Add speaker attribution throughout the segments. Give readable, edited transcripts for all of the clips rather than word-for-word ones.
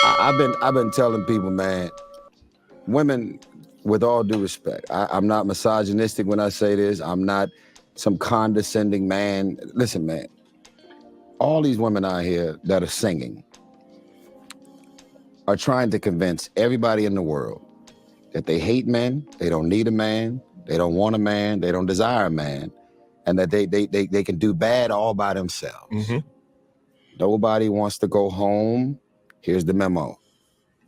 Speaker 1: I've been telling people, man, women, with all due respect, I'm not misogynistic when I say this. I'm not some condescending man. Listen, man, all these women out here that are singing are trying to convince everybody in the world that they hate men, they don't need a man, they don't want a man, they don't desire a man, and that they can do bad all by themselves.
Speaker 2: Mm-hmm.
Speaker 1: Nobody wants to go home. Here's the memo.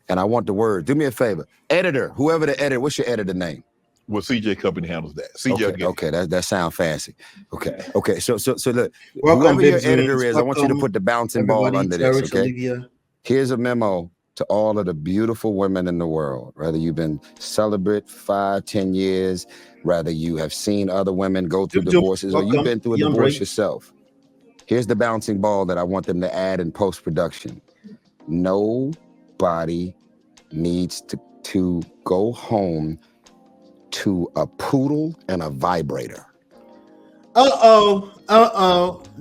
Speaker 1: And I want the word. Do me a favor. Editor, whoever the editor, what's your editor name?
Speaker 2: Well, CJ Company handles that. CJ.
Speaker 1: Okay, that sounds fancy. Okay. So look,
Speaker 3: Welcome,
Speaker 1: whoever your
Speaker 3: Big
Speaker 1: editor
Speaker 3: Dreams.
Speaker 1: is, I want you to put the bouncing ball under this,
Speaker 3: Tyrese,
Speaker 1: okay?
Speaker 3: Olivia.
Speaker 1: Here's a memo to all of the beautiful women in the world, whether you've been celibate 5, 10 years, whether you have seen other women go through divorces, or you've been through a divorce yourself. Here's the bouncing ball that I want them to add in post-production. Nobody needs to go home to a poodle and a vibrator.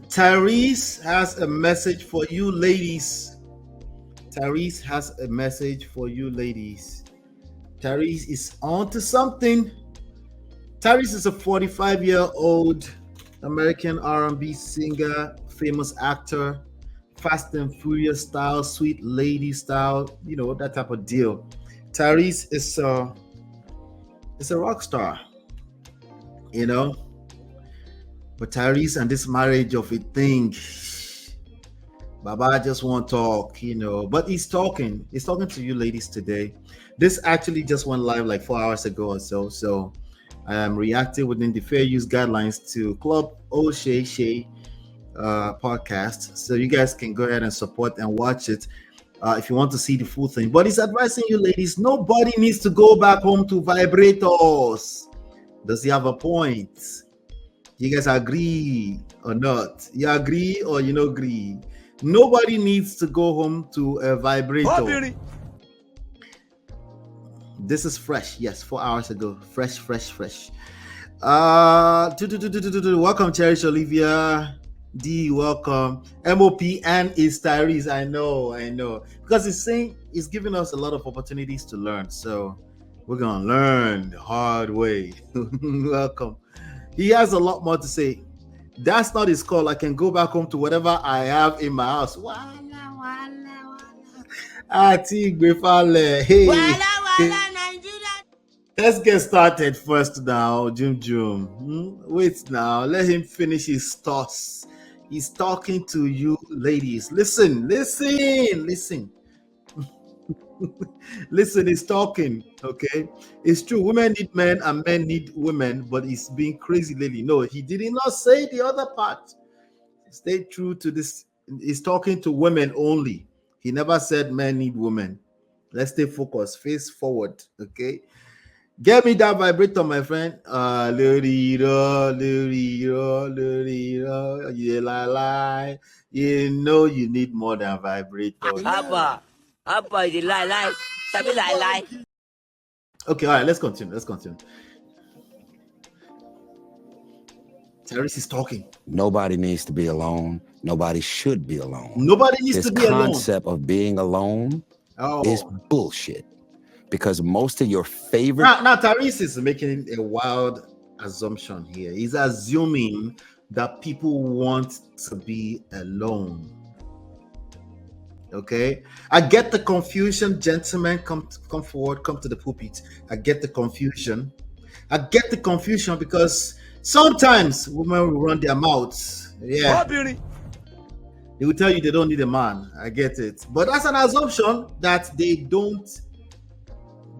Speaker 3: Tyrese has a message for you ladies. Tyrese has a message for you ladies. Tyrese is on to something. Tyrese is a 45-year-old American R&B singer, famous actor, Fast and Furious style, sweet lady style, you know, that type of deal. Tyrese is a rock star, you know. But Tyrese and this marriage of a thing, Baba just won't talk, you know. But he's talking to you ladies today. This actually just went live like 4 hours ago or so. So I am reacting within the fair use guidelines to Club O'Shea podcast. So you guys can go ahead and support and watch it if you want to see the full thing. But he's advising you ladies, nobody needs to go back home to vibrators. Does he have a point? You guys agree or not? You agree or you don't agree? Nobody needs to go home to a vibrator. This is fresh. Yes, 4 hours ago. Fresh. Welcome, Cherish Olivia. D, welcome. MOPN is Tyrese. I know. Because he's saying he's giving us a lot of opportunities to learn. So we're gonna learn the hard way. Welcome. He has a lot more to say. That's not his call. I can go back home to whatever I have in my house. Hey. Let's get started first now, Jum. Wait now. Let him finish his thoughts. He's talking to you ladies. Listen. Listen, he's talking, okay? It's true, women need men and men need women, but he's being crazy lately. No, he did not say the other part. Stay true to this. He's talking to women only. He never said men need women. Let's stay focused, face forward, okay? Get me that vibrator, my friend. You know you need more than vibrator. Okay, all right, let's continue. Tyrese is talking.
Speaker 1: Nobody needs to be alone. Nobody should be alone.
Speaker 3: Nobody needs to be alone.
Speaker 1: This concept of being alone is bullshit. Because most of your favorite...
Speaker 3: Now, Tyrese is making a wild assumption here. He's assuming that people want to be alone. Okay? I get the confusion. Gentlemen, come forward. Come to the pulpit. I get the confusion. Because sometimes women will run their mouths. Yeah. They will tell you they don't need a man. I get it. But that's an assumption that they don't...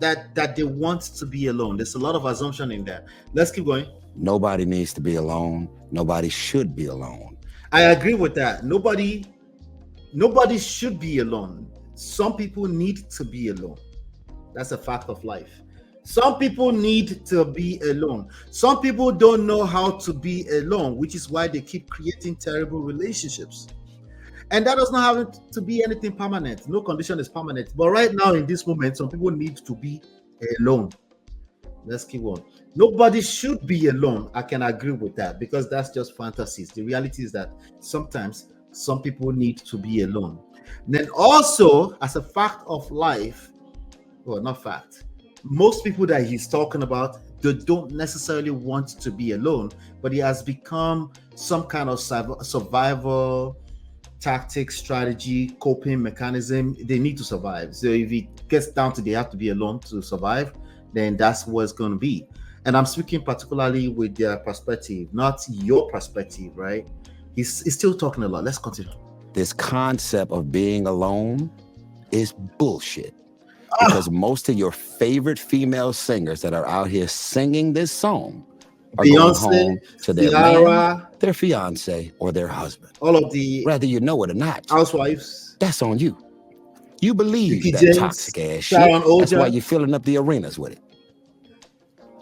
Speaker 3: that they want to be alone. There's a lot of assumption in there. Let's keep going.
Speaker 1: Nobody needs to be alone. Nobody should be alone.
Speaker 3: I agree with that. Nobody should be alone. Some people need to be alone. That's a fact of life. Some people need to be alone. Some people don't know how to be alone, which is why they keep creating terrible relationships. And that does not have to be anything permanent. No condition is permanent. But right now, in this moment, some people need to be alone. Let's keep on. Nobody should be alone. I can agree with that because that's just fantasies. The reality is that sometimes some people need to be alone. Then also, as a fact of life, well, not fact, most people that he's talking about, they don't necessarily want to be alone, but it has become some kind of survival tactic, strategy, coping mechanism. They need to survive. So if it gets down to they have to be alone to survive, then that's what it's going to be. And I'm speaking particularly with their perspective, not your perspective, right? He's still talking a lot. Let's continue.
Speaker 1: This concept of being alone is bullshit. Because most of your favorite female singers that are out here singing this song are going home to their man, their fiance, or their husband.
Speaker 3: All of the,
Speaker 1: whether you know it or not,
Speaker 3: housewives.
Speaker 1: That's on you. You believe
Speaker 3: Vicky
Speaker 1: that
Speaker 3: James,
Speaker 1: toxic ass
Speaker 3: Sharon
Speaker 1: shit.
Speaker 3: Oja.
Speaker 1: That's why you're filling up the arenas with it.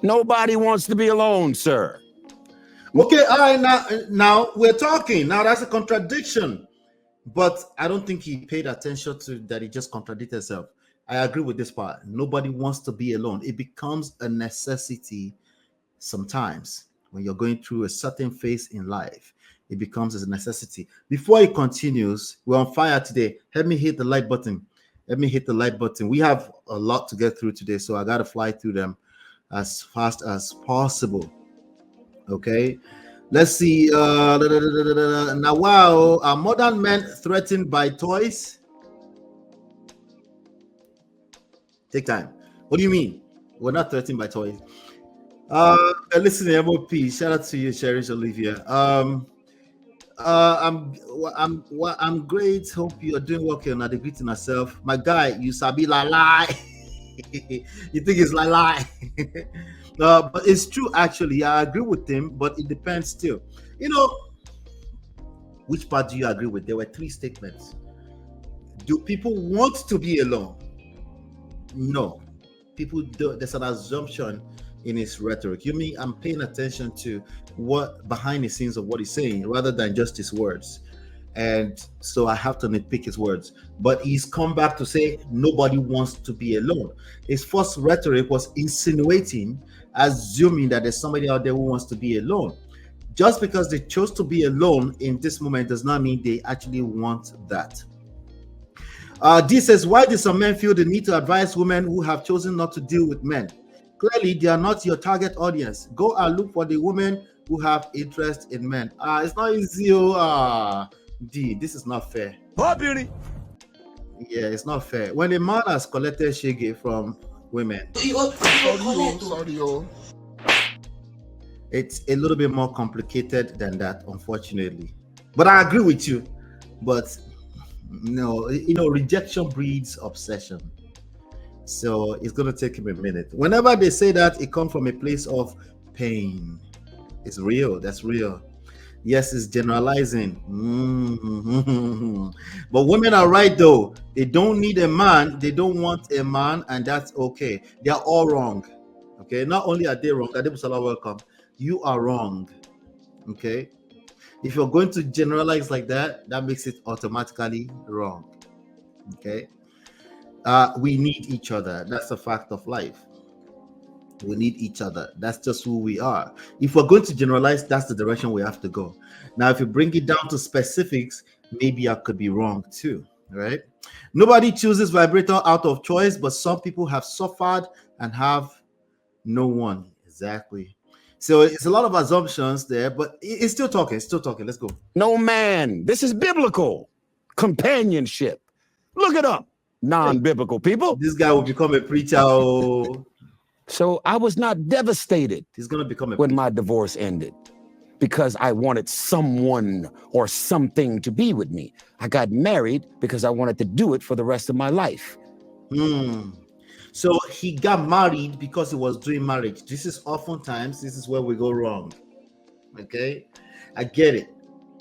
Speaker 1: Nobody wants to be alone, sir.
Speaker 3: Okay, all right, now we're talking. Now that's a contradiction. But I don't think he paid attention to that. He just contradicted himself. I agree with this part. Nobody wants to be alone. It becomes a necessity sometimes when you're going through a certain phase in life. It becomes a necessity. Before it continues, we're on fire today. Let me hit the like button. Let me hit the like button. We have a lot to get through today, so I got to fly through them as fast as possible. Okay. Let's see. Now, wow, are modern men threatened by toys? Take time. What do you mean? We're not threatened by toys. Listen, MOP. Shout out to you, Cherish Olivia. I'm great. Hope you're doing well. Okay, not greeting myself. My guy, you sabi la lie. You think it's la lie? But it's true, actually. I agree with him, but it depends still. You know, which part do you agree with? There were 3 statements. Do people want to be alone? No. People do. There's an assumption in his rhetoric. You mean I'm paying attention to what behind the scenes of what he's saying rather than just his words. And so I have to nitpick his words. But he's come back to say nobody wants to be alone. His first rhetoric was insinuating, assuming that there's somebody out there who wants to be alone. Just because they chose to be alone in this moment does not mean they actually want that. D says, why do some men feel the need to advise women who have chosen not to deal with men? Clearly, they are not your target audience. Go and look for the women who have interest in men. It's not easy. D, this is not fair.
Speaker 4: Oh, beauty.
Speaker 3: Yeah, it's not fair. When a man has collected shege from women, it's a little bit more complicated than that, unfortunately. But I agree with you. But no, rejection breeds obsession. So it's going to take him a minute. Whenever they say that, it comes from a place of pain. It's real. That's real. Yes, it's generalizing. But women are right, though. They don't need a man. They don't want a man, and that's okay. They are all wrong. Okay? Not only are they wrong, Adebusala, welcome. You are wrong. Okay? If you're going to generalize like that, that makes it automatically wrong. Okay? We need each other. That's a fact of life. We need each other. That's just who we are. If we're going to generalize, that's the direction we have to go. Now, if you bring it down to specifics, maybe I could be wrong too, right? Nobody chooses vibrator out of choice, but some people have suffered and have no one. Exactly. So it's a lot of assumptions there, but it's still talking. It's still talking. Let's go.
Speaker 1: No, man. This is biblical. Companionship. Look it up. Non-biblical people.
Speaker 3: This guy will become a preacher.
Speaker 1: So I was not devastated.
Speaker 3: He's going to become a
Speaker 1: when my divorce ended because I wanted someone or something to be with me. I got married because I wanted to do it for the rest of my life.
Speaker 3: So he got married because he was doing marriage. This is where we go wrong. Okay, I get it.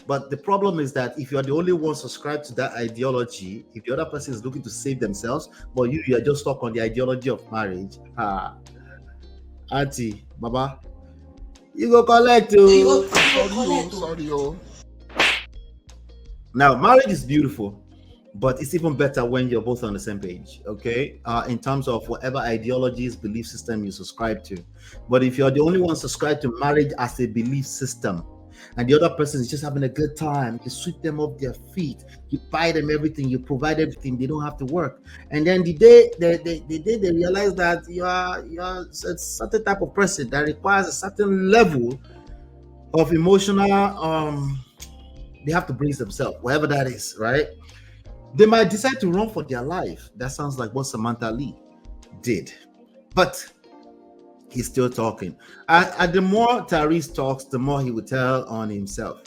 Speaker 3: But the problem is that if you're the only one subscribed to that ideology, if the other person is looking to save themselves, but you are just stuck on the ideology of marriage, Auntie, Baba, you go collect you. Now, marriage is beautiful, but it's even better when you're both on the same page, okay? In terms of whatever ideologies, belief system you subscribe to. But if you're the only one subscribed to marriage as a belief system, and the other person is just having a good time. You sweep them off their feet, you buy them everything, you provide everything, they don't have to work. And then the day they realize that you're a certain type of person that requires a certain level of emotional they have to brace themselves, whatever that is, right? They might decide to run for their life. That sounds like what Samantha Lee did. But he's still talking. And the more Tyrese talks, the more he will tell on himself.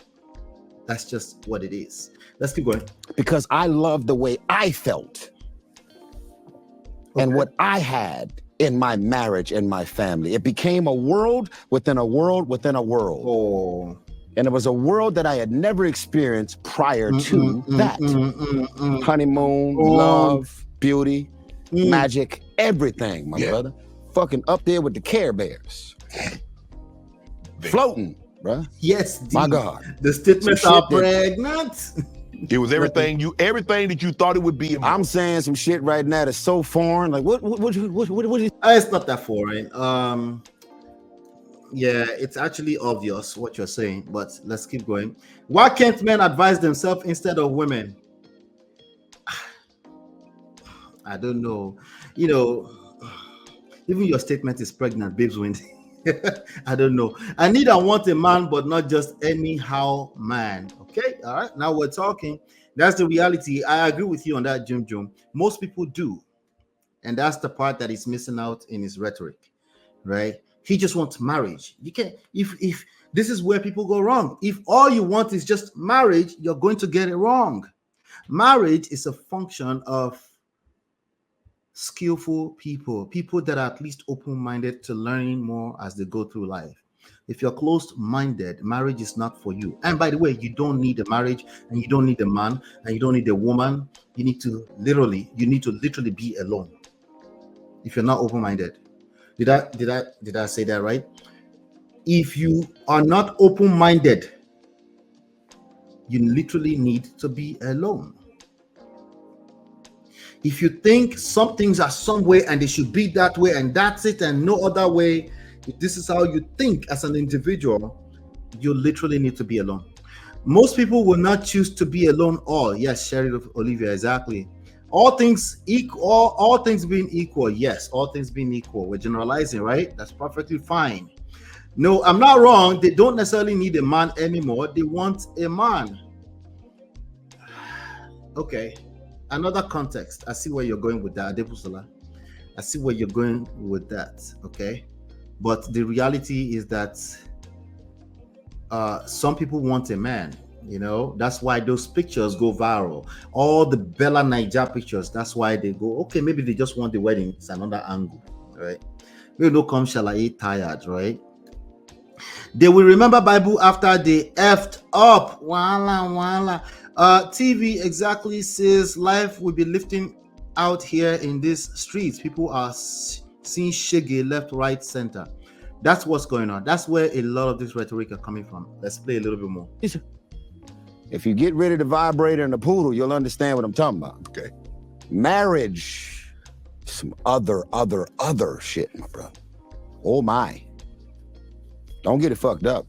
Speaker 3: That's just what it is. Let's keep going.
Speaker 1: Because I love the way I felt and what I had in my marriage and my family. It became a world within a world within a world.
Speaker 3: Oh.
Speaker 1: And it was a world that I had never experienced prior to that. Honeymoon, love, beauty, magic, everything, my brother. Fucking up there with the Care Bears. Floating, bruh.
Speaker 3: Yes,
Speaker 1: my God.
Speaker 3: The statements are pregnant.
Speaker 2: It was everything that you thought it would be.
Speaker 1: I'm saying some shit right now that's so foreign. Like what
Speaker 3: it's not that foreign. Yeah, it's actually obvious what you're saying, but let's keep going. Why can't men advise themselves instead of women? I don't know. You know, even your statement is pregnant, babes win. I don't know. I want a man, but not just anyhow man. Okay, all right. Now we're talking. That's the reality. I agree with you on that, Jim. Most people do, and that's the part that is missing out in his rhetoric, right? He just wants marriage. You can't. If this is where people go wrong. If all you want is just marriage, you're going to get it wrong. Marriage is a function of skillful people that are at least open-minded to learning more as they go through life. If you're closed-minded, marriage is not for you. And by the way, you don't need a marriage, and you don't need a man, and you don't need a woman. You need to literally be alone. If you're not open-minded, did I say that right? If you are not open-minded, you literally need to be alone. If you think some things are some way and they should be that way and that's it and no other way, if this is how you think as an individual, you literally need to be alone. Most people will not choose to be alone all. Yes, Sherry Olivia, exactly. All things equal, all things being equal. Yes, all things being equal. We're generalizing, right? That's perfectly fine. No, I'm not wrong. They don't necessarily need a man anymore. They want a man. Okay. Another context. I see where you're going with that, Adebusala. I see where you're going with that. Okay. But the reality is that some people want a man. You know, that's why those pictures go viral. All the Bella Naija pictures, that's why they go, okay, maybe they just want the wedding. It's another angle, right? We no come shall I eat tired, right? They will remember Bible after they effed up. Wala. TV exactly says life will be lifting out here in these streets. People are seeing shiggy left, right, center. That's what's going on. That's where a lot of this rhetoric are coming from. Let's play a little bit more.
Speaker 1: If you get rid of the vibrator and the poodle, you'll understand what I'm talking about.
Speaker 2: Okay.
Speaker 1: Marriage, some other shit, my brother. Oh my. Don't get it fucked up.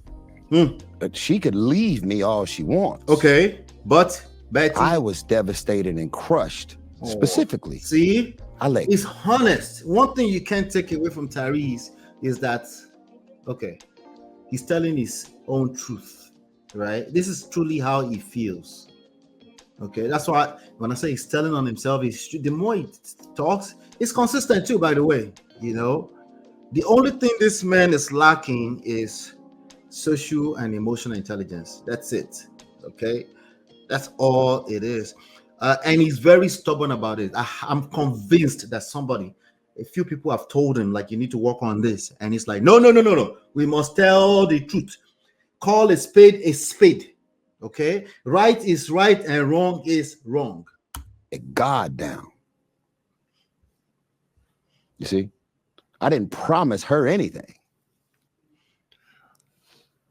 Speaker 1: But she could leave me all she wants.
Speaker 3: Okay, but Betty,
Speaker 1: I was devastated and crushed. Specifically.
Speaker 3: See?
Speaker 1: He's
Speaker 3: honest. One thing you can't take away from Tyrese is that, okay, he's telling his own truth, right? This is truly how he feels. Okay, that's why when I say he's telling on himself, the more he talks, it's consistent too, by the way. You know, the only thing this man is lacking is social and emotional intelligence. That's it. Okay, that's all it is. And he's very stubborn about it. I'm convinced that a few people have told him, like, you need to work on this. And he's like, no. We must tell the truth. Call a spade. Okay? Right is right and wrong is wrong.
Speaker 1: God down. You see? I didn't promise her anything.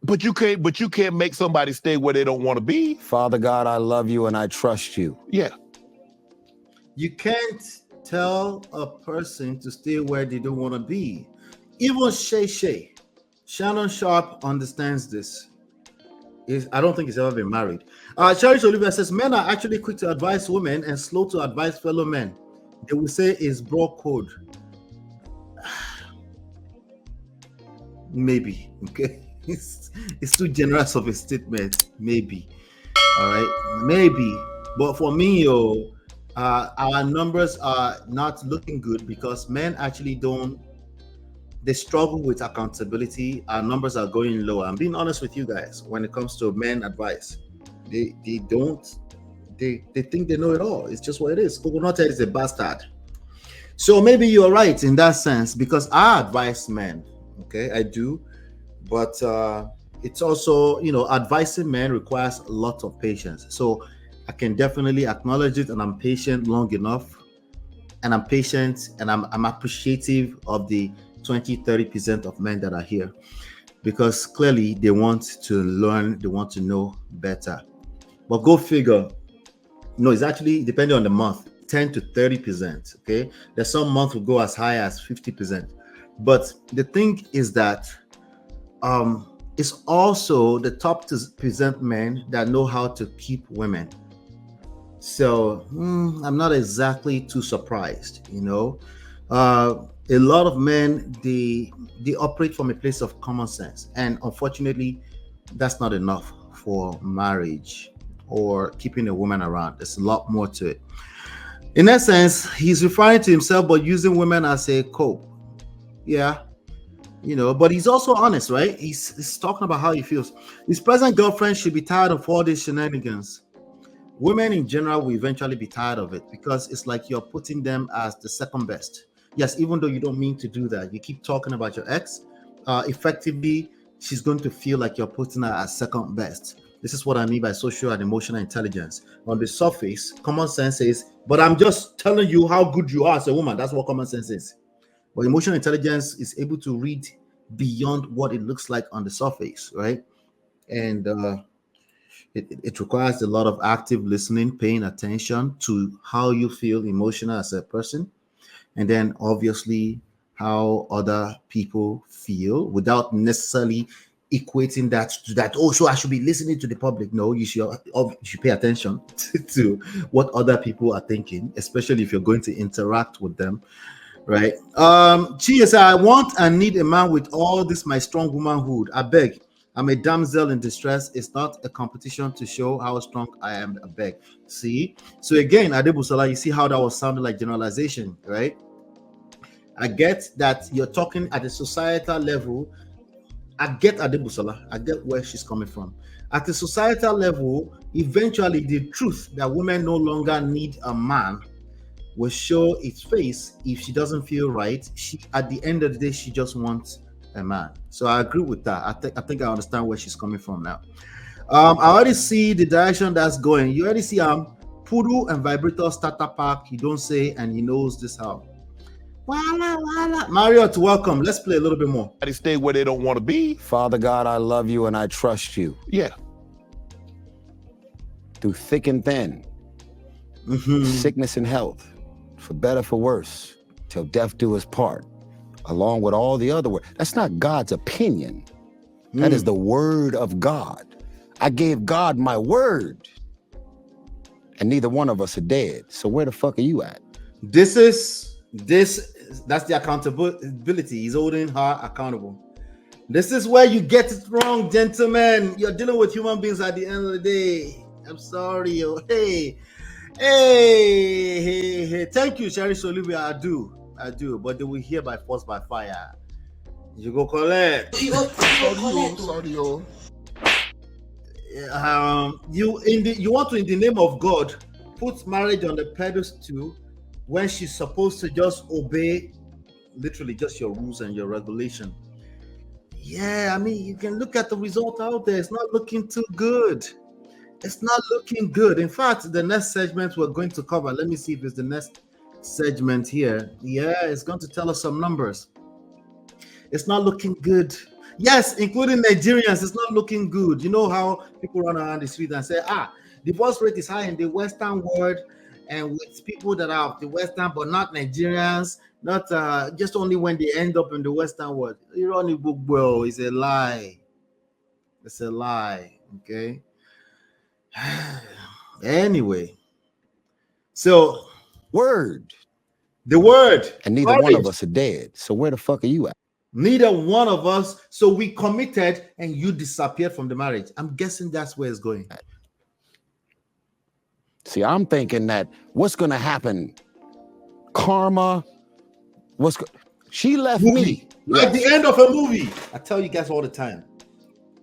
Speaker 2: But you can't make somebody stay where they don't want to be.
Speaker 1: Father God, I love you and I trust you.
Speaker 2: Yeah.
Speaker 3: You can't tell a person to stay where they don't want to be. Even Shay, Shannon Sharp understands this. I don't think he's ever been married. Cherish Olivia says men are actually quick to advise women and slow to advise fellow men. They will say it's bro code. Maybe. Okay. It's too generous of a statement. Maybe. All right. Maybe. But for me, our numbers are not looking good because men actually don't. They struggle with accountability. Our numbers are going low. I'm being honest with you guys when it comes to men advice. They don't. They think they know it all. It's just what it is. Coconut is a bastard. So maybe you're right in that sense because I advise men. Okay, I do. But it's also, advising men requires a lot of patience. So I can definitely acknowledge it, and I'm patient long enough. And I'm patient, and I'm appreciative of the 20-30% of men that are here, because clearly they want to learn, they want to know better. But go figure. No, it's actually depending on the month, 10 to 30%. Okay, there's some months will go as high as 50%. But the thing is that it's also the top percent men that know how to keep women. So I'm not exactly too surprised. A lot of men, they operate from a place of common sense, and unfortunately that's not enough for marriage or keeping a woman around. There's a lot more to it. In essence, he's referring to himself but using women as a cope. Yeah, but he's also honest, right? He's talking about how he feels. His present girlfriend should be tired of all these shenanigans. Women in general will eventually be tired of it because it's like you're putting them as the second best. Yes, even though you don't mean to do that, you keep talking about your ex. Effectively, she's going to feel like you're putting her as second best. This is what I mean by social and emotional intelligence. On the surface, common sense is, but I'm just telling you how good you are as a woman. That's what common sense is. But emotional intelligence is able to read beyond what it looks like on the surface, right? And it requires a lot of active listening, paying attention to how you feel emotional as a person, and then obviously how other people feel without necessarily equating that to that. Oh, so I should be listening to the public. No, you should pay attention to what other people are thinking, especially if you're going to interact with them, right? Cheers. I want and need a man with all this my strong womanhood. I beg. I'm a damsel in distress. It's not a competition to show how strong I am. I beg. See? So again, Adebusola, you see how that was sounding like generalization, right? I get that you're talking at a societal level. I get Adebusola. I get where she's coming from. At the societal level, eventually the truth that women no longer need a man will show its face if she doesn't feel right. At the end of the day, she just wants a man. So I agree with that. I think I understand where she's coming from now. I already see the direction that's going. You already see Poodle and Vibrator Starter Pack. He don't say, and he knows this how. Wala. Marriott, welcome. Let's play a little bit more.
Speaker 2: They stay where they don't want to be.
Speaker 1: Father God, I love you and I trust you.
Speaker 2: Yeah.
Speaker 1: Through thick and thin, sickness and health, for better, for worse, till death do us part, along with all the other words. That's not God's opinion. That is the word of God. I gave God my word, and neither one of us are dead. So where the fuck are you at?
Speaker 3: That's the accountability. He's holding her accountable. This is where you get it wrong, gentlemen. You're dealing with human beings at the end of the day. I'm sorry. Hey. Thank you, Cherish Olivia. I do. But they will hear by force, by fire. You go collect.
Speaker 2: Sorry.
Speaker 3: You want to, in the name of God, put marriage on the pedestal when she's supposed to just obey literally just your rules and your regulation. Yeah, I mean, you can look at the result out there. It's not looking too good. It's not looking good. In fact, the next segment we're going to cover, let me see if it's the next segment here. Yeah, it's going to tell us some numbers. It's not looking good. Yes, including Nigerians, it's not looking good. You know how people run around the street and say, divorce rate is high in the Western world, and with people that are of the Western but not Nigerians, not just only when they end up in the Western world. Ironic book, bro, is a lie. It's a lie. Okay. Anyway, so
Speaker 1: Word.
Speaker 3: the word.
Speaker 1: And neither one of us are dead. So where the fuck are you at?
Speaker 3: Neither one of us. So we committed and you disappeared from the marriage. I'm guessing that's where it's going.
Speaker 1: See, I'm thinking that what's going to happen? Karma. She left me.
Speaker 3: Like the end of a movie. I tell you guys all the time.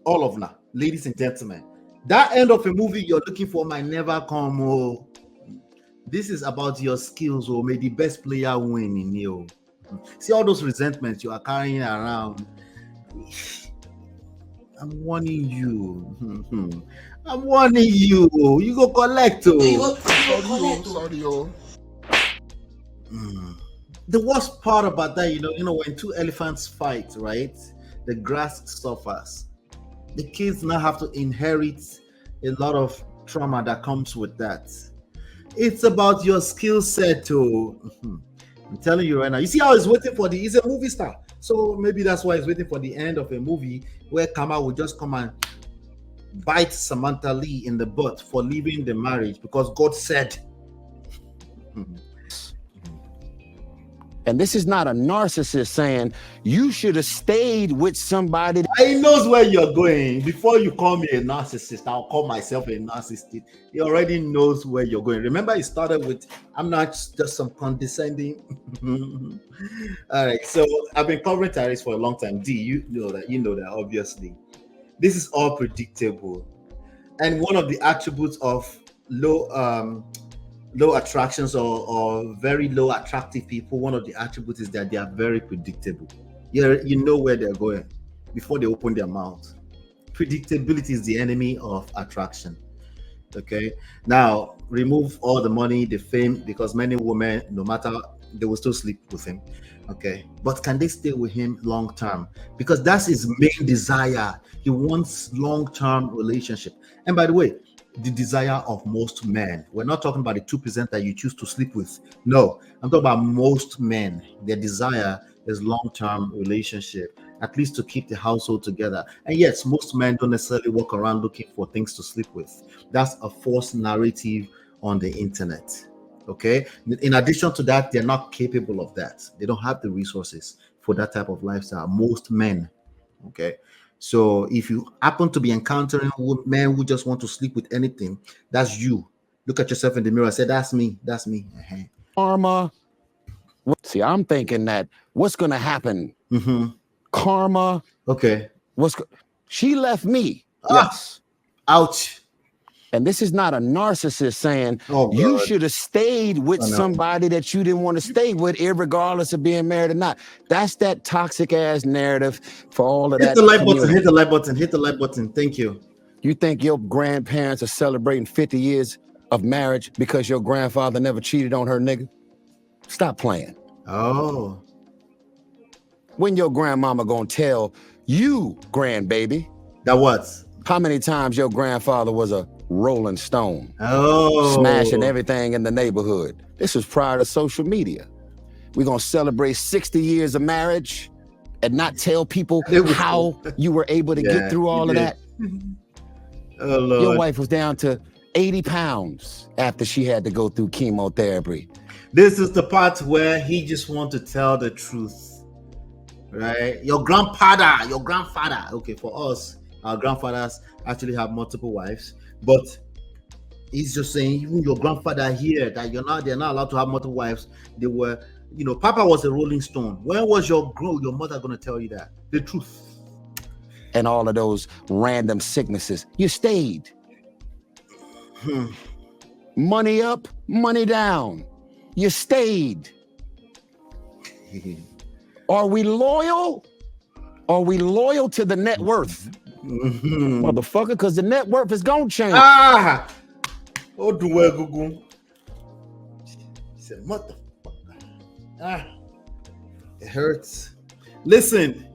Speaker 3: All of now, ladies and gentlemen. That end of a movie you're looking for might never come. Oh. This is about your skills, or may the best player win in you. See all those resentments you are carrying around. I'm warning you. I'm warning you. You go collect. The worst part about that, when two elephants fight, right? The grass suffers. The kids now have to inherit a lot of trauma that comes with that. It's about your skill set too. I'm telling you right now. You see how he's waiting for he's a movie star. So maybe that's why he's waiting for the end of a movie where Kama will just come and bite Samantha Lee in the butt for leaving the marriage because God said.
Speaker 1: And this is not a narcissist saying you should have stayed with somebody.
Speaker 3: He knows where you're going. Before you call me a narcissist, I'll call myself a narcissist. He already knows where you're going. Remember, he started with, I'm not just some condescending. All right. So I've been covering Tyrese for a long time. D, you know that obviously. This is all predictable. And one of the attributes of low attractions or very low attractive people, one of the attributes is that they are very predictable. You know where they're going before they open their mouth. Predictability is the enemy of attraction. Okay, now remove all the money, the fame, because many women, no matter, they will still sleep with him. Okay, but can they stay with him long term? Because that's his main desire. He wants long-term relationship. And by the way, the desire of most men. We're not talking about the 2% that you choose to sleep with. No, I'm talking about most men. Their desire is long-term relationship, at least to keep the household together. And yes, most men don't necessarily walk around looking for things to sleep with. That's a false narrative on the internet. Okay. In addition to that, they're not capable of that. They don't have the resources for that type of lifestyle. Most men. Okay. So if you happen to be encountering men who just want to sleep with anything, that's you. Look at yourself in the mirror and say, that's me. That's me.
Speaker 1: Karma. See, I'm thinking that what's going to happen? Karma.
Speaker 3: Okay.
Speaker 1: She left me. Yes.
Speaker 3: Ouch.
Speaker 1: And this is not a narcissist saying you should have stayed with somebody that you didn't want to stay with, irregardless of being married or not. That's that toxic ass narrative for all of that.
Speaker 3: Hit the like button, hit the like button, hit the like button. Thank you.
Speaker 1: You think your grandparents are celebrating 50 years of marriage because your grandfather never cheated on her, nigga? Stop playing.
Speaker 3: Oh.
Speaker 1: When your grandmama gonna tell you, grandbaby,
Speaker 3: that what?
Speaker 1: How many times your grandfather was a Rolling Stone,
Speaker 3: smashing
Speaker 1: everything in the neighborhood? This was prior to social media. We're gonna celebrate 60 years of marriage and not tell people how you were able to get through all of that.
Speaker 3: Oh, Lord.
Speaker 1: Your wife was down to 80 pounds after she had to go through chemotherapy.
Speaker 3: This is the part where he just wants to tell the truth, right? Your grandfather. Okay, for us, our grandfathers actually have multiple wives. But he's just saying, even your grandfather here, that they're not allowed to have multiple wives. They were, Papa was a Rolling Stone. When was your mother going to tell you that? The truth.
Speaker 1: And all of those random sicknesses. You stayed. Money up, money down. You stayed. Are we loyal? Are we loyal to the net worth? Motherfucker, because the net worth is gonna change.
Speaker 3: Oh, do well, Google. He said, motherfucker. It hurts. Listen,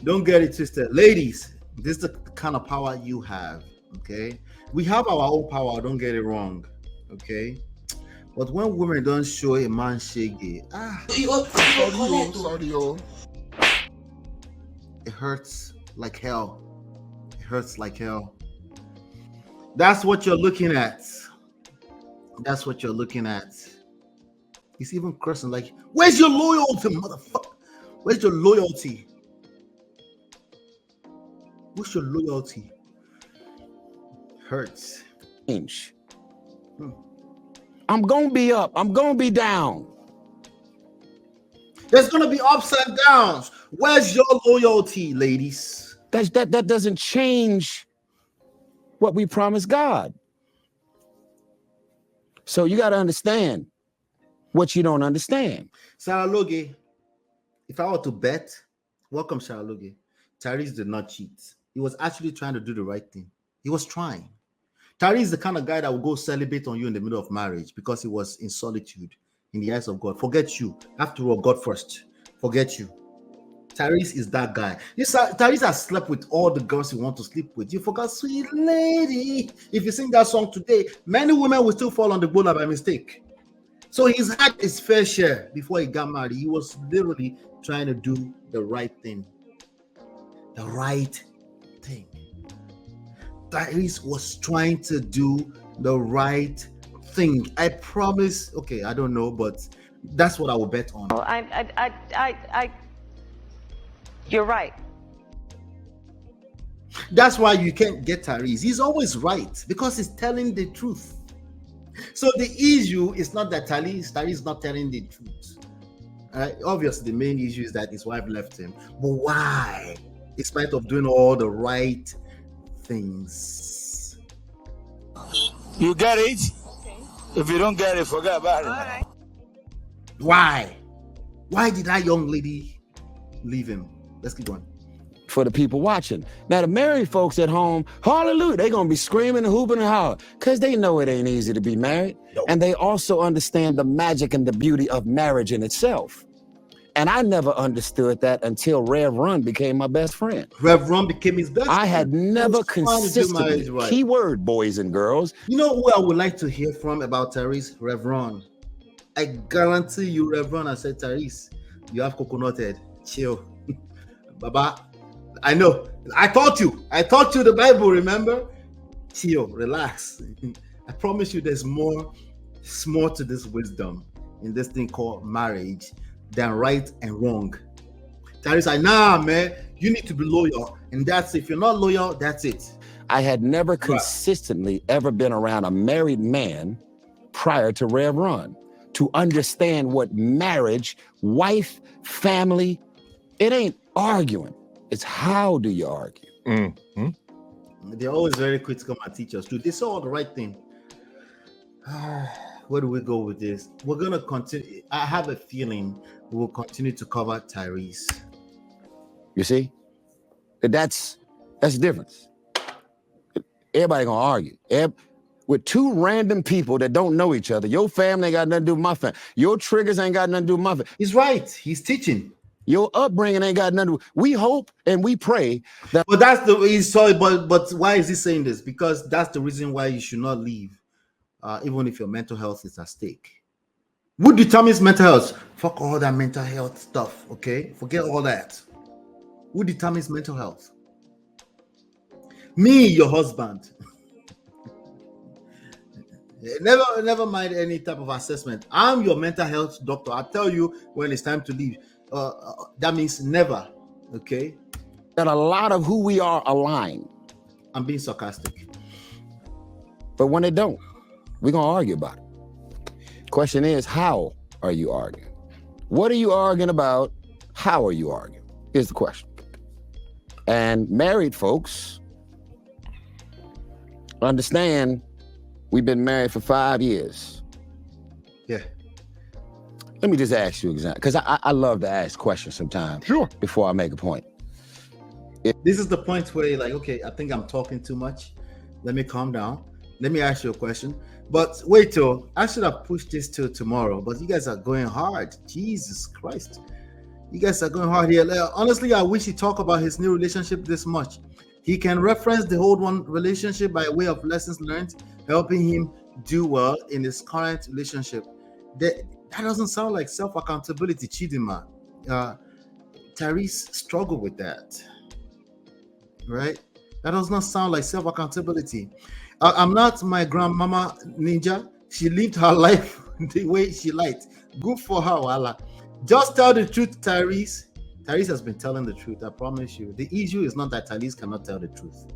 Speaker 3: don't get it twisted. Ladies, this is the kind of power you have. Okay, we have our own power, don't get it wrong. Okay, but when women don't show a man shaggy, it hurts like hell. Hurts like hell. That's what you're looking at. That's what you're looking at. He's even cursing like, where's your loyalty, motherfucker? Where's your loyalty? What's your loyalty? Hurts.
Speaker 1: Change. I'm gonna be up. I'm gonna be down.
Speaker 3: There's gonna be ups and downs. Where's your loyalty, ladies?
Speaker 1: That doesn't change what we promise God. So you got to understand what you don't understand.
Speaker 3: Sarah Loge, if I were to bet, welcome Sarah Loge. Tyrese did not cheat. He was actually trying to do the right thing. He was trying. Tyrese is the kind of guy that will go celebrate on you in the middle of marriage because he was in solitude in the eyes of God. Forget you. After all, God first. Forget you. Tyrese is that guy. Tyrese has slept with all the girls you want to sleep with. You forgot, sweet lady. If you sing that song today, many women will still fall on the boulder by mistake. So he's had his fair share before he got married. He was literally trying to do the right thing. The right thing. Tyrese was trying to do the right thing. I promise. Okay, I don't know, but that's what I will bet on.
Speaker 4: You're right.
Speaker 3: That's why you can't get Tyrese. He's always right because he's telling the truth. So the issue is not that Tyrese is not telling the truth. Obviously, the main issue is that his wife left him. But why? In spite of doing all the right things.
Speaker 5: You get it? If you don't get it, forget about it.
Speaker 4: Right.
Speaker 3: Why? Why did that young lady leave him? Let's keep going.
Speaker 1: For the people watching. Now, the married folks at home, hallelujah, they're going to be screaming and hooping and hollering because they know it ain't easy to be married.
Speaker 3: Nope.
Speaker 1: And they also understand the magic and the beauty of marriage in itself. And I never understood that until Rev Run became my best friend.
Speaker 3: Rev Run became his best
Speaker 1: I had
Speaker 3: friend.
Speaker 1: never
Speaker 3: He was trying to do
Speaker 1: consistently,
Speaker 3: marriage right.
Speaker 1: keyword boys and girls.
Speaker 3: You know who I would like to hear from about Tyrese? Rev Run. I guarantee you, Rev Run, I said, Tyrese, you have coconut head. Chill. Baba, I know. I taught you the Bible, remember? Chill, relax. I promise you there's more to this wisdom in this thing called marriage than right and wrong. Tyrese, nah, man, you need to be loyal. And that's it. If you're not loyal, that's it.
Speaker 1: I had never consistently ever been around a married man prior to Rev Run to understand what marriage, wife, family, it ain't arguing. It's how do you argue?
Speaker 2: Mm-hmm.
Speaker 3: They're always very quick to come and teach us too. They saw the right thing. Where do we go with this? We're gonna continue. I have a feeling we'll continue to cover Tyrese.
Speaker 1: You see? That's the difference. Everybody gonna argue. With two random people that don't know each other. Your family ain't got nothing to do with my family. Your triggers ain't got nothing to do with my family.
Speaker 3: He's right. He's teaching.
Speaker 1: Your upbringing ain't got nothing to do. We hope and we pray that.
Speaker 3: But that's the he's sorry. But why is he saying this? Because that's the reason why you should not leave, even if your mental health is at stake. Who determines mental health? Fuck all that mental health stuff. Okay, forget all that. Who determines mental health? Me, your husband. Never mind any type of assessment. I'm your mental health doctor. I'll tell you when it's time to leave. That means never. Okay.
Speaker 1: That a lot of who we are align.
Speaker 3: I'm being sarcastic.
Speaker 1: But when they don't, we're gonna argue about it. Question is, how are you arguing? What are you arguing about? How are you arguing? Is the question. And married folks understand we've been married for 5 years.
Speaker 3: Yeah.
Speaker 1: Let me just ask you an example, because I love to ask questions sometimes.
Speaker 2: Sure.
Speaker 1: Before I make a point.
Speaker 3: This is the point where you're like, okay, I think I'm talking too much. Let me calm down. Let me ask you a question. But wait till I should have pushed this till tomorrow. But you guys are going hard. Jesus Christ. You guys are going hard here. Honestly, I wish he talked about his new relationship this much. He can reference the old one relationship by way of lessons learned, helping him do well in his current relationship. That doesn't sound like self-accountability, Chidima. Tyrese struggled with that, right? That does not sound like self-accountability. I'm not my grandmama ninja. She lived her life the way she liked. Good for her, Wala. Just tell the truth, Tyrese. Tyrese has been telling the truth. I promise you. The issue is not that Tyrese cannot tell the truth.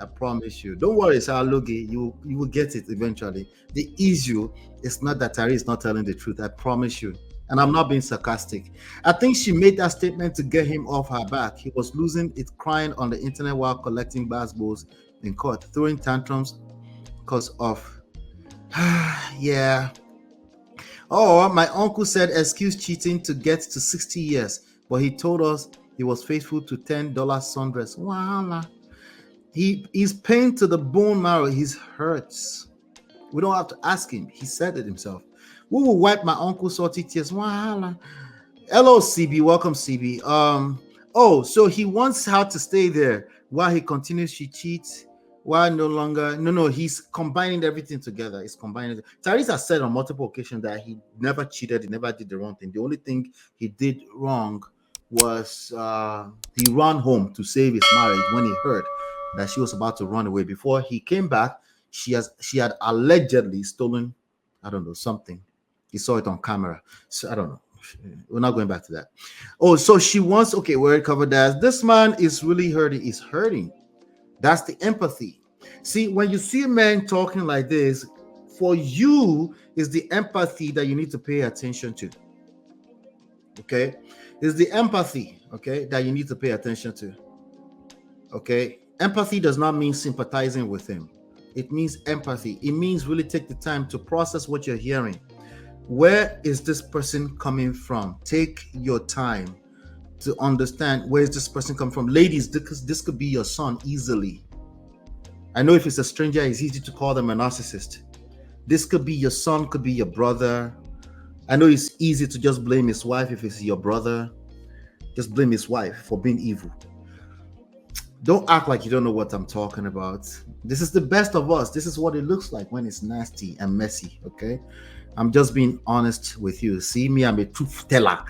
Speaker 3: I promise you. Don't worry, Logie. You will get it eventually. The issue is not that Tyrese is not telling the truth. I promise you. And I'm not being sarcastic. I think she made that statement to get him off her back. He was losing it, crying on the internet while collecting basketballs in court, throwing tantrums because of yeah. Oh, my uncle said excuse cheating to get to 60 years, but he told us he was faithful to $10 sundress. Wow. He's pain to the bone marrow. He's hurts. We don't have to ask him. He said it himself. We will wipe my uncle's salty tears. Wow. Hello, CB. Welcome, CB. Oh, so he wants her to stay there while he continues. She cheats. Why no longer? No, he's combining everything together. He's combining it. Tyrese has said on multiple occasions that he never cheated, he never did the wrong thing. The only thing he did wrong was he ran home to save his marriage when he heard that she was about to run away. Before he came back, she had allegedly stolen, I don't know, something. He saw it on camera. So I don't know. We're not going back to that. Oh, so she wants, okay, we already covered that. This man is really hurting. He's hurting. That's the empathy. See, when you see men talking like this, for you is the empathy that you need to pay attention to. Okay? It's the empathy, okay, that you need to pay attention to. Okay? Empathy does not mean sympathizing with him. It means empathy. It means really take the time to process what you're hearing. Where is this person coming from? Take your time to understand where is this person coming from. Ladies, this could be your son easily. I know if it's a stranger, it's easy to call them a narcissist. This could be your son, could be your brother. I know it's easy to just blame his wife if it's your brother. Just blame his wife for being evil. Don't act like you don't know what I'm talking about. This is the best of us. This is what it looks like when it's nasty and messy, okay? I'm just being honest with you. See me, I'm a truth teller.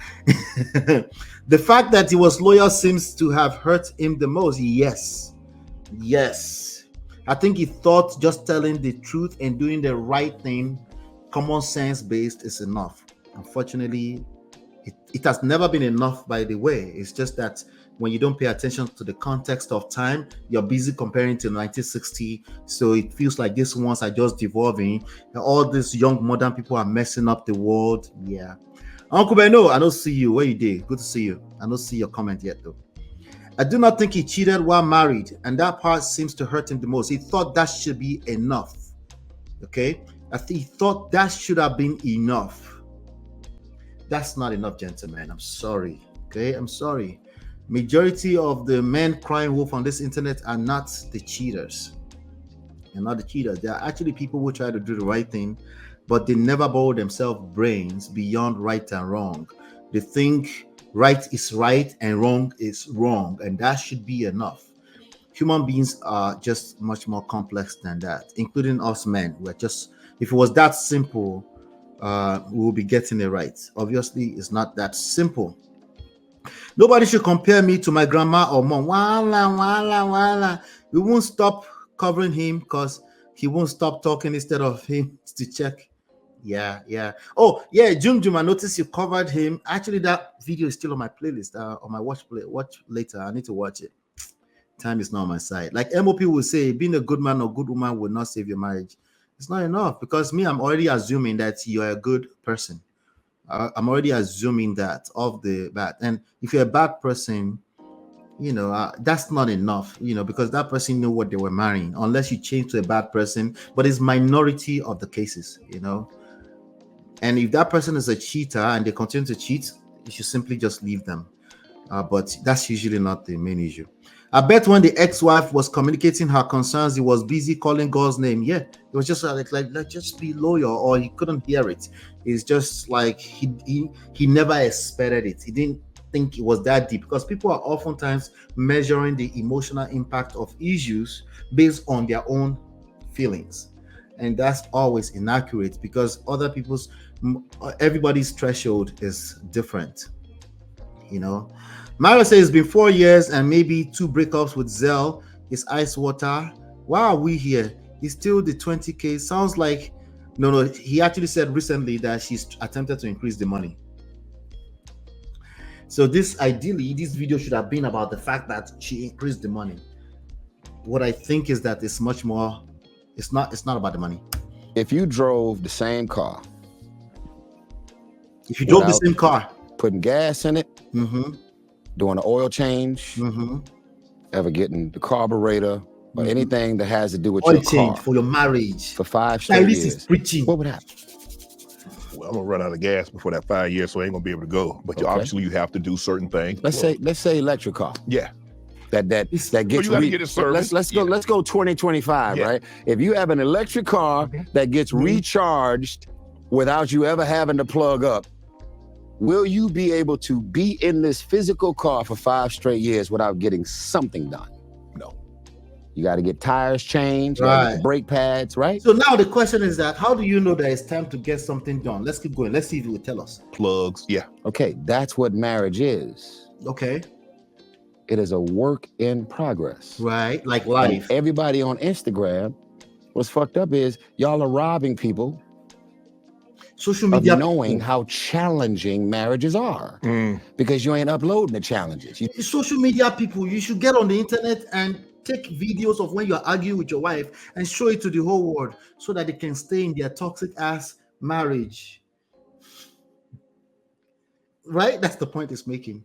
Speaker 3: The fact that he was loyal seems to have hurt him the most. Yes. I think he thought just telling the truth and doing the right thing, common sense based, is enough. Unfortunately, it has never been enough, by the way. It's just that when you don't pay attention to the context of time, you're busy comparing to 1960. So it feels like these ones are just devolving. All these young modern people are messing up the world. Yeah. Uncle Beno, I don't see you. Where you did? Good to see you. I don't see your comment yet, though. I do not think he cheated while married, and that part seems to hurt him the most. He thought that should be enough. Okay? He thought that should have been enough. That's not enough, gentlemen. I'm sorry. Okay? I'm sorry. Majority of the men crying wolf on this internet are not the cheaters. They're not the cheaters. They are actually people who try to do the right thing, but they never borrow themselves brains beyond right and wrong. They think right is right and wrong is wrong, and that should be enough. Human beings are just much more complex than that, including us men. We're just, if it was that simple, we will be getting it right. Obviously, it's not that simple. Nobody should compare me to my grandma or mom. Wala. We won't stop covering him because he won't stop talking instead of him to check. Yeah. Oh, yeah, Jum, I noticed you covered him. Actually, that video is still on my playlist, on my watch later. I need to watch it. Time is not on my side. Like MOP will say, being a good man or good woman will not save your marriage. It's not enough because I'm already assuming that you're a good person. I'm already assuming that off the bat. And if you're a bad person, that's not enough, because that person knew what they were marrying, unless you change to a bad person. But it's minority of the cases, And if that person is a cheater and they continue to cheat, you should simply just leave them. But that's usually not the main issue. I bet when the ex-wife was communicating her concerns, he was busy calling God's name. Yeah, it was just like just be loyal, or he couldn't hear it. It's just like he never expected it. He didn't think it was that deep, because people are oftentimes measuring the emotional impact of issues based on their own feelings, and that's always inaccurate because everybody's threshold is different. Mario says it's been 4 years and maybe 2 breakups with Zell. It's ice water. Why are we here? It's still the 20K. Sounds like no. He actually said recently that she's attempted to increase the money. So this video should have been about the fact that she increased the money. What I think is that it's much more. It's not about the money.
Speaker 1: If you drove the same car, putting gas in it, doing an oil change, ever getting the carburetor or anything that has to do with
Speaker 3: oil
Speaker 1: your
Speaker 3: change
Speaker 1: car
Speaker 3: for your marriage
Speaker 1: for 5 straight
Speaker 3: Tyrese
Speaker 1: years,
Speaker 3: is preaching.
Speaker 1: what would happen?
Speaker 2: Well, I'm gonna run out of gas before that 5 years, so I ain't gonna be able to go. But obviously, you have to do certain things.
Speaker 1: Let's say electric car.
Speaker 2: Yeah.
Speaker 1: That gets
Speaker 2: get it serviced.
Speaker 1: let's go 2025, right? If you have an electric car that gets recharged without you ever having to plug up, will you be able to be in this physical car for 5 straight years without getting something done?
Speaker 2: No.
Speaker 1: You got to get tires changed, you gotta get the brake pads, right?
Speaker 3: So now the question is that how do you know that it's time to get something done? Let's keep going. Let's see if you will tell us.
Speaker 2: Plugs, yeah.
Speaker 1: Okay, that's what marriage is.
Speaker 3: Okay.
Speaker 1: It is a work in progress.
Speaker 3: Right, like life.
Speaker 1: And everybody on Instagram, what's fucked up is y'all are robbing people
Speaker 3: social media
Speaker 1: of knowing how challenging marriages are because you ain't uploading the challenges.
Speaker 3: Social media people, you should get on the internet and take videos of when you're arguing with your wife and show it to the whole world so that they can stay in their toxic ass marriage. Right? That's the point it's making.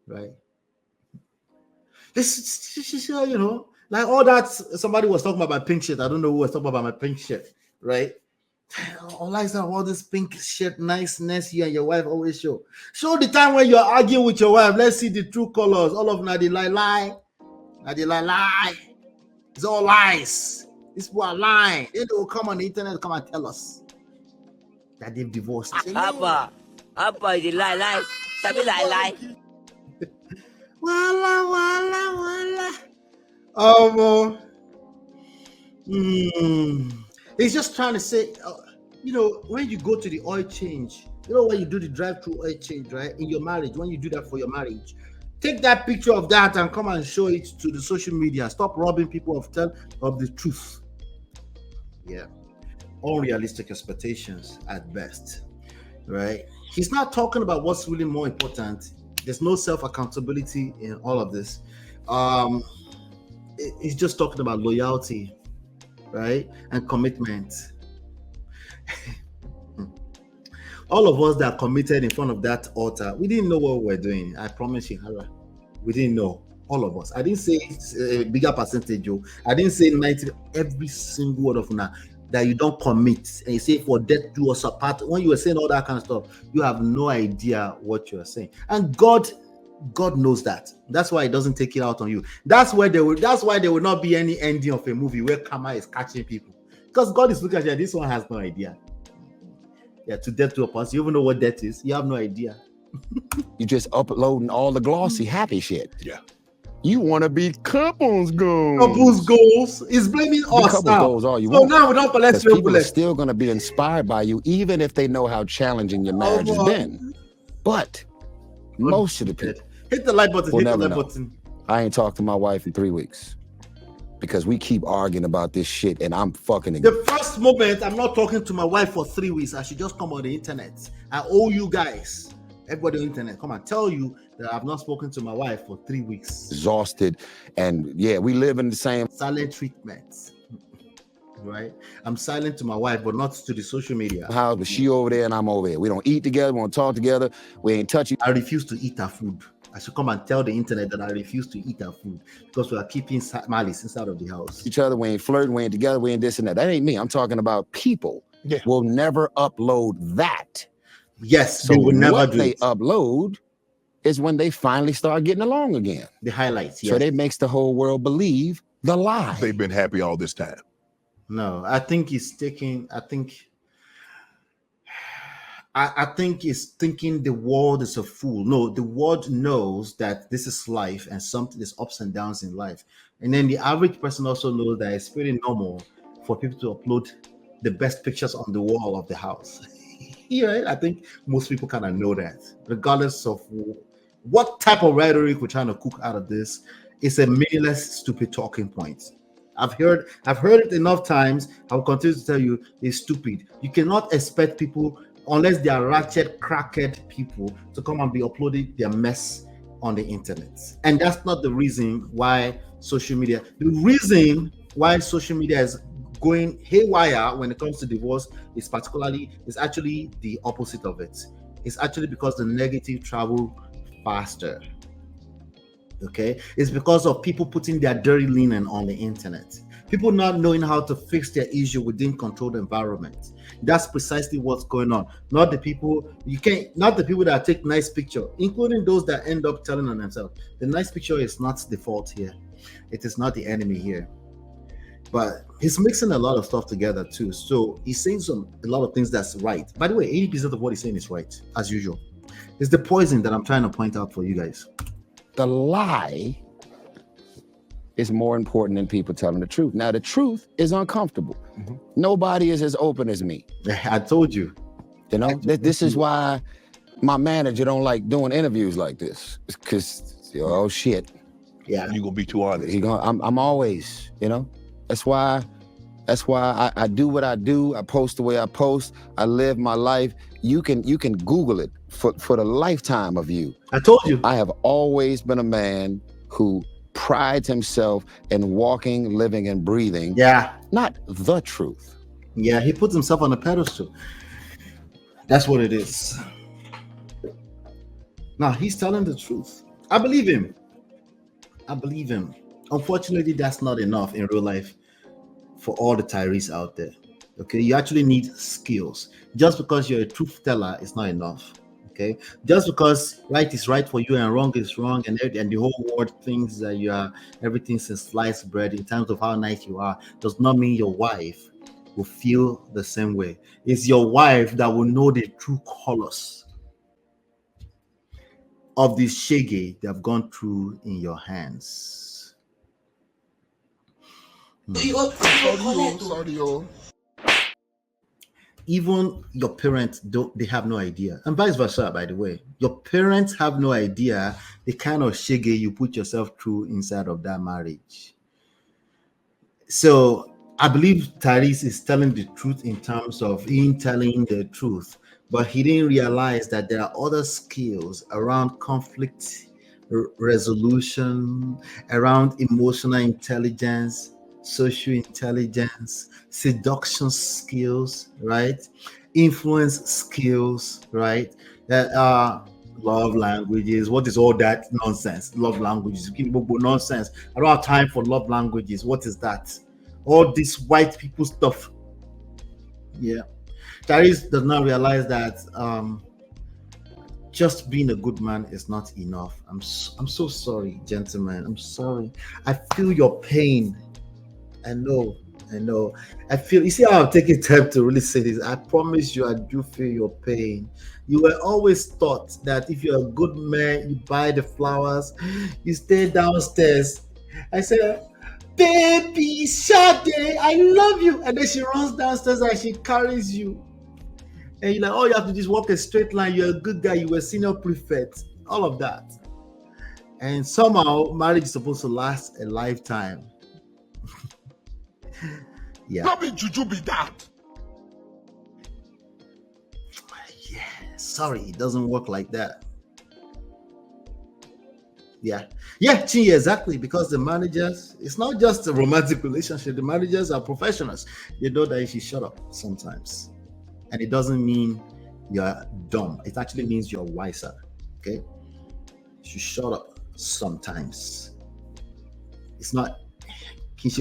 Speaker 3: Right? This you know, like all that somebody was talking about my pink shit. I don't know who was talking about my pink shit, right? All I said, all this pink shit niceness you and your wife always show. Show the time when you're arguing with your wife. Let's see the true colors. All of them are the lie. It's all lies. These people are lying. They will come on the internet and come and tell us that they've divorced.
Speaker 6: Abba, the lie. Sabi lie.
Speaker 3: Wala. He's just trying to say, you know, when you go to the oil change, you know, when you do the drive-through oil change, right? In your marriage, when you do that for your marriage, take that picture of that and come and show it to the social media. Stop robbing people of the truth. Yeah. Unrealistic expectations at best, right? He's not talking about what's really more important. There's no self-accountability in all of this. He's just talking about loyalty, right? And commitment. All of us that are committed in front of that altar, we didn't know what we were doing. I promise you, Allah. We didn't know. All of us. I didn't say a bigger percentage, Joe. I didn't say 90, every single word of now. That you don't commit and you say for death do us apart. When you were saying all that kind of stuff, you have no idea what you are saying. And God knows that. That's why He doesn't take it out on you. That's why there will not be any ending of a movie where karma is catching people. Because God is looking at you, this one has no idea. Yeah, to death to us. You even know what death is. You have no idea.
Speaker 1: You just uploading all the glossy happy shit.
Speaker 2: Yeah.
Speaker 1: You want to be couples goals.
Speaker 3: Couples goals. He's blaming us now.
Speaker 1: Goals all you
Speaker 3: so
Speaker 1: want.
Speaker 3: now we don't collect your
Speaker 1: people are still going to be inspired by you, even if they know how challenging your marriage has been. But most of the people
Speaker 3: hit the like button.
Speaker 1: Hit
Speaker 3: the like button.
Speaker 1: I ain't talked to my wife in 3 weeks because we keep arguing about this shit, and I'm fucking again.
Speaker 3: The first moment I'm not talking to my wife for 3 weeks, I should just come on the internet. I owe you guys, everybody on the internet, come and tell you that I've not spoken to my wife for 3 weeks.
Speaker 1: Exhausted, and yeah, we live in the same
Speaker 3: silent treatment. Right? I'm silent to my wife, but not to the social media.
Speaker 1: How but she over there and I'm over here. We don't eat together, we don't talk together, we ain't touching.
Speaker 3: I refuse to eat her food. I should come and tell the internet that I refuse to eat her food because we are keeping malice inside of the house.
Speaker 1: Each other, we ain't flirting, we ain't together, we ain't this and that. That ain't me. I'm talking about people will never upload that.
Speaker 3: Yes,
Speaker 1: so
Speaker 3: they will never
Speaker 1: what
Speaker 3: do
Speaker 1: they
Speaker 3: it.
Speaker 1: Upload is when they finally start getting along again.
Speaker 3: The highlights,
Speaker 1: So it makes the whole world believe the lie.
Speaker 2: They've been happy all this time.
Speaker 3: No, I think he's taking, I think he's thinking the world is a fool. No, the world knows that this is life and something is ups and downs in life. And then the average person also knows that it's pretty normal for people to upload the best pictures on the wall of the house. Yeah, I think most people kind of know that, regardless of what type of rhetoric we're trying to cook out of this. It's a meaningless, stupid talking point. I've heard it enough times. I'll continue to tell you it's stupid. You cannot expect people, unless they are ratchet, crackhead people, to come and be uploading their mess on the internet. And that's not the reason why social media. The reason why social media is going haywire when it comes to divorce is actually the opposite of it. It's actually because the negative travel faster. Okay, it's because of people putting their dirty linen on the internet, people not knowing how to fix their issue within controlled environment. That's precisely what's going on. Not the people that take nice picture, including those that end up telling on themselves. The nice picture is not the fault here. It is not the enemy here. But he's mixing a lot of stuff together too. So he's saying a lot of things that's right. By the way, 80% of what he's saying is right, as usual. It's the poison that I'm trying to point out for you guys.
Speaker 1: The lie is more important than people telling the truth. Now, the truth is uncomfortable. Mm-hmm. Nobody is as open as me.
Speaker 3: I told you.
Speaker 1: You know, this is why my manager don't like doing interviews like this. Because, oh shit.
Speaker 3: Yeah.
Speaker 2: You're gonna be too honest.
Speaker 1: I'm always, you know. That's why I do what I do. I post the way I post. I live my life. You can Google it for the lifetime of you.
Speaker 3: I told you.
Speaker 1: I have always been a man who prides himself in walking, living, and breathing.
Speaker 3: Yeah.
Speaker 1: Not the truth.
Speaker 3: Yeah, he puts himself on a pedestal. That's what it is. Now, he's telling the truth. I believe him. Unfortunately, that's not enough in real life for all the Tyrese out there. Okay, you actually need skills. Just because you're a truth teller is not enough. Okay, just because right is right for you and wrong is wrong, and the whole world thinks that you are everything since sliced bread in terms of how nice you are, does not mean your wife will feel the same way. It's your wife that will know the true colors of this shaggy they have gone through in your hands. Even your parents they have no idea, and vice versa. By the way, your parents have no idea the kind of shaggy you put yourself through inside of that marriage. So I believe Tyrese is telling the truth in terms of him telling the truth, but he didn't realize that there are other skills around conflict resolution, around emotional intelligence, social intelligence, seduction skills, right? Influence skills, right? That are love languages. What is all that nonsense? Love languages, nonsense. I don't have time for love languages. What is that? All this white people stuff. Yeah. Tyrese does not realize that just being a good man is not enough. I'm so sorry, gentlemen. I'm sorry. I feel your pain. I know. I feel, you see how I'm taking time to really say this. I promise you, I do feel your pain. You were always taught that if you're a good man, you buy the flowers, you stay downstairs. I said, baby, Sade, I love you. And then she runs downstairs and she carries you. And you're like, oh, you have to just walk a straight line. You're a good guy. You were senior prefect. All of that. And somehow, marriage is supposed to last a lifetime. Yeah.
Speaker 5: Not be juju be that.
Speaker 3: Yeah. Sorry, it doesn't work like that. Yeah, Chi, exactly. Because the managers, it's not just a romantic relationship. The managers are professionals. They know that you should shut up sometimes. And it doesn't mean you're dumb. It actually means you're wiser. Okay? You should shut up sometimes. It's not. If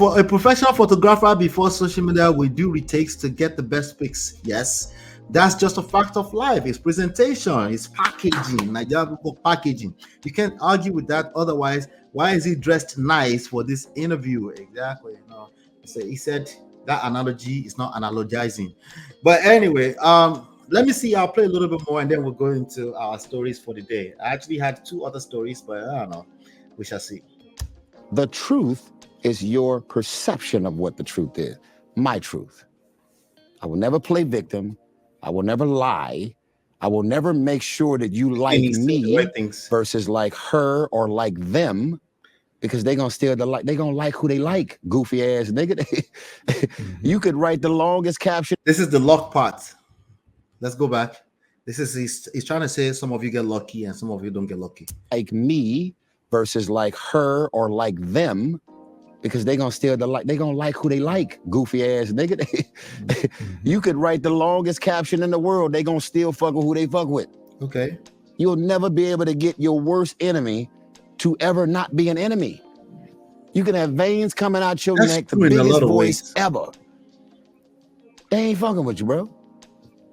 Speaker 3: a professional photographer before social media will do retakes to get the best pics, yes, that's just a fact of life. It's presentation, it's packaging, Nigerian people packaging. You can't argue with that. Otherwise, why is he dressed nice for this interview? Exactly. No, he said that analogy is not analogizing. But anyway, let me see. I'll play a little bit more and then we'll go into our stories for the day. I actually had 2 other stories, but I don't know. We shall see.
Speaker 1: The truth is your perception of what the truth is. My truth. I will never play victim. I will never lie. I will never make sure that you like me versus like her or like them. because they gonna steal the like. They gonna like who they like. Goofy ass nigga. You could write the longest caption.
Speaker 3: This is the luck part. Let's go back. This is he's trying to say some of you get lucky and some of you don't get lucky.
Speaker 1: Like me versus like her or like them, because they gonna steal the like. They gonna like who they like. Goofy ass nigga. You could write the longest caption in the world. They gonna still fuck with who they fuck with.
Speaker 3: Okay.
Speaker 1: You'll never be able to get your worst enemy to ever not be an enemy. You can have veins coming out your neck, the biggest voice ever. They ain't fucking with you, bro.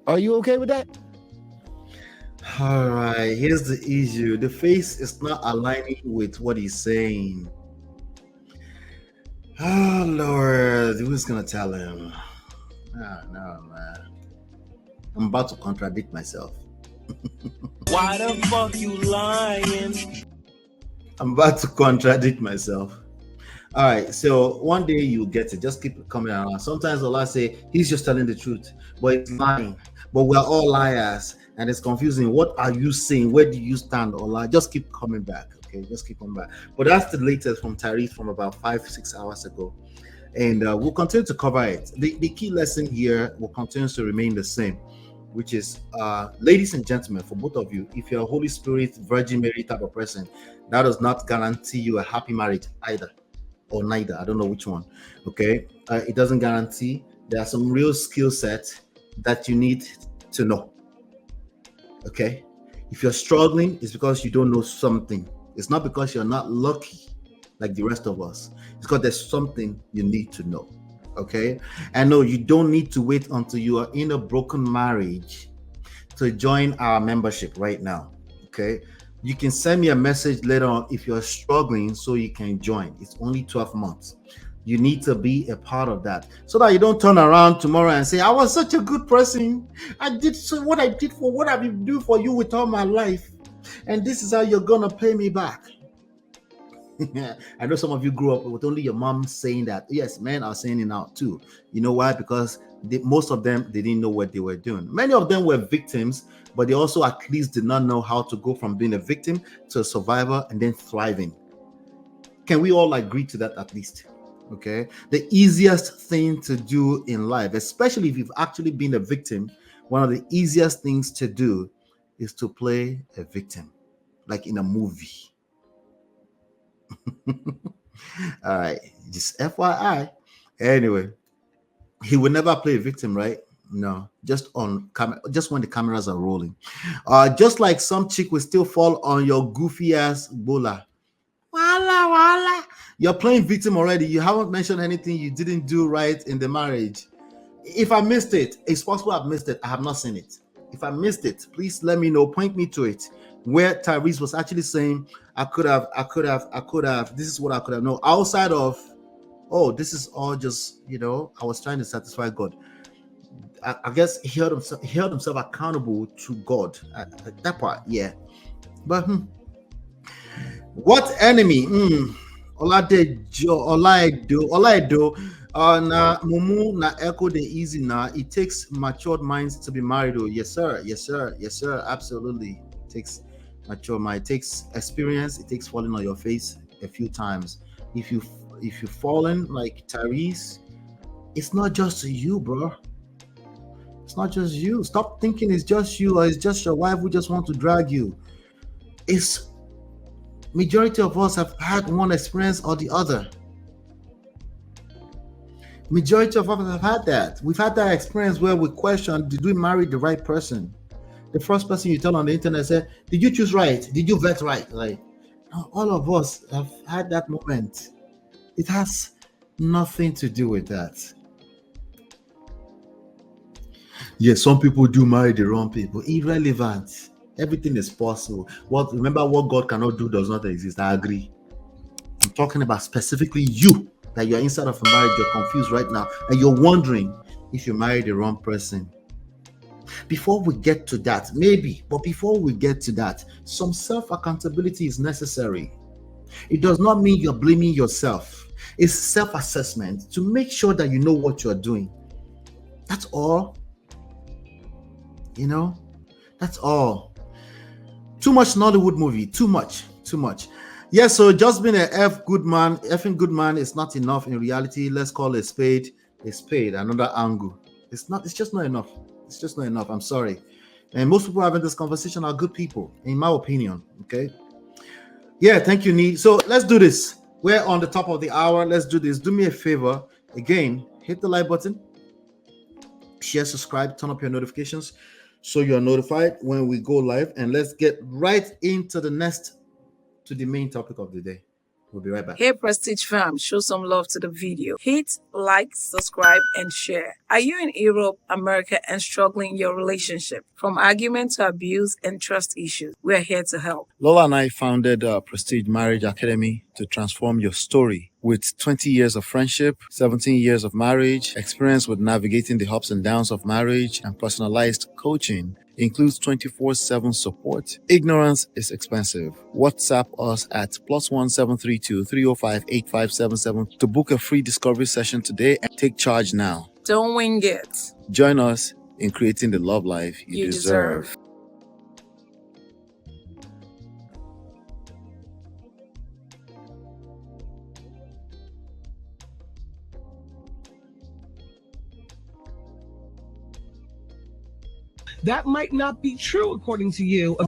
Speaker 1: Are you okay with that?
Speaker 3: All right, here's the issue. The face is not aligning with what he's saying. Oh, Lord, who's gonna tell him? Oh, no, man. I'm about to contradict myself.
Speaker 5: Why the fuck you lying?
Speaker 3: I'm about to contradict myself. All right, so one day you'll get it. Just keep coming around. Sometimes Allah say he's just telling the truth, but it's lying. But we're all liars, and it's confusing. What are you saying? Where do you stand, Allah? Just keep coming back, okay? Just keep coming back. But that's the latest from Tyrese from about 5-6 hours ago, and we'll continue to cover it. The key lesson here will continue to remain the same, which is, ladies and gentlemen, for both of you, if you're a Holy Spirit, Virgin Mary type of person, that does not guarantee you a happy marriage either, or neither. I don't know which one. Okay, it doesn't guarantee. There are some real skill sets that you need to know. Okay, if you're struggling, it's because you don't know something. It's not because you're not lucky like the rest of us. It's because there's something you need to know. Okay, and no, you don't need to wait until you are in a broken marriage to join our membership right now. Okay, you can send me a message later on if you're struggling so you can join. It's only 12 months. You need to be a part of that so that you don't turn around tomorrow and say, I was such a good person. I did so what I did for what I've been doing for you with all my life, and this is how you're gonna pay me back. I know some of you grew up with only your mom saying that. Yes, men are saying it now too. You know why? Because most of them, they didn't know what they were doing. Many of them were victims, but they also at least did not know how to go from being a victim to a survivor and then thriving. Can we all agree to that at least? Okay. The easiest thing to do in life, especially if you've actually been a victim, one of the easiest things to do is to play a victim, like in a movie. All right, just FYI. Anyway, he would never play a victim, right? No, just on camera, just when the cameras are rolling. Just like some chick will still fall on your goofy ass bola. Wala. You're playing victim already. You haven't mentioned anything you didn't do right in the marriage. If I missed it, it's possible I've missed it. I have not seen it. If I missed it, please let me know. Point me to it. Where Tyrese was actually saying, I could have, this is what I could have known. Outside of, oh, this is all just, I was trying to satisfy God. I guess he held himself accountable to God. That part, yeah. But what enemy? Olaido. Na mumu na echo the easy na. It takes matured minds to be married. Oh, yes, sir. Absolutely. It takes mature mind. It takes experience. It takes falling on your face a few times. If you've fallen like Tyrese, it's not just you, bro. It's not just you. Stop thinking it's just you or it's just your wife who just want to drag you. It's majority of us have had one experience or the other. Majority of us have had that. We've had that experience where we question, did we marry the right person? The first person you tell on the internet said, did you choose right? Did you vet right? Like, all of us have had that moment. It has nothing to do with that. Yes, some people do marry the wrong people. Irrelevant. Everything is possible. Remember, what God cannot do does not exist. I agree. I'm talking about specifically you, that you're inside of a marriage, you're confused right now, and you're wondering if you married the wrong person. Before we get to that, but before we get to that, some self-accountability is necessary. It does not mean you're blaming yourself. It's self-assessment to make sure that you know what you're doing. That's all. That's all. Too much Nollywood movie. Too much. Yeah, so just being an effing good man is not enough in reality. Let's call a spade a spade. Another angle. It's just not enough. It's just not enough. I'm sorry. And most people having this conversation are good people, in my opinion. Okay. Yeah, thank you, Need. So let's do this. We're on the top of the hour. Let's do this. Do me a favor. Again, hit the like button, share, subscribe, turn up your notifications so you're notified when we go live. And let's get right into the main topic of the day. We'll be right back.
Speaker 7: Hey Prestige fam, show some love to the video. Hit like, subscribe, and share. Are you in Europe, America, and struggling in your relationship? From argument to abuse and trust issues, we're here to help.
Speaker 3: Lola and I founded Prestige Marriage Academy to transform your story. With 20 years of friendship, 17 years of marriage, experience with navigating the ups and downs of marriage, and personalized coaching, includes 24/7 support. Ignorance is expensive. WhatsApp us at +1 732 305 8577 to book a free discovery session today and take charge now.
Speaker 7: Don't wing it.
Speaker 3: Join us in creating the love life you deserve.
Speaker 8: That might not be true according to you.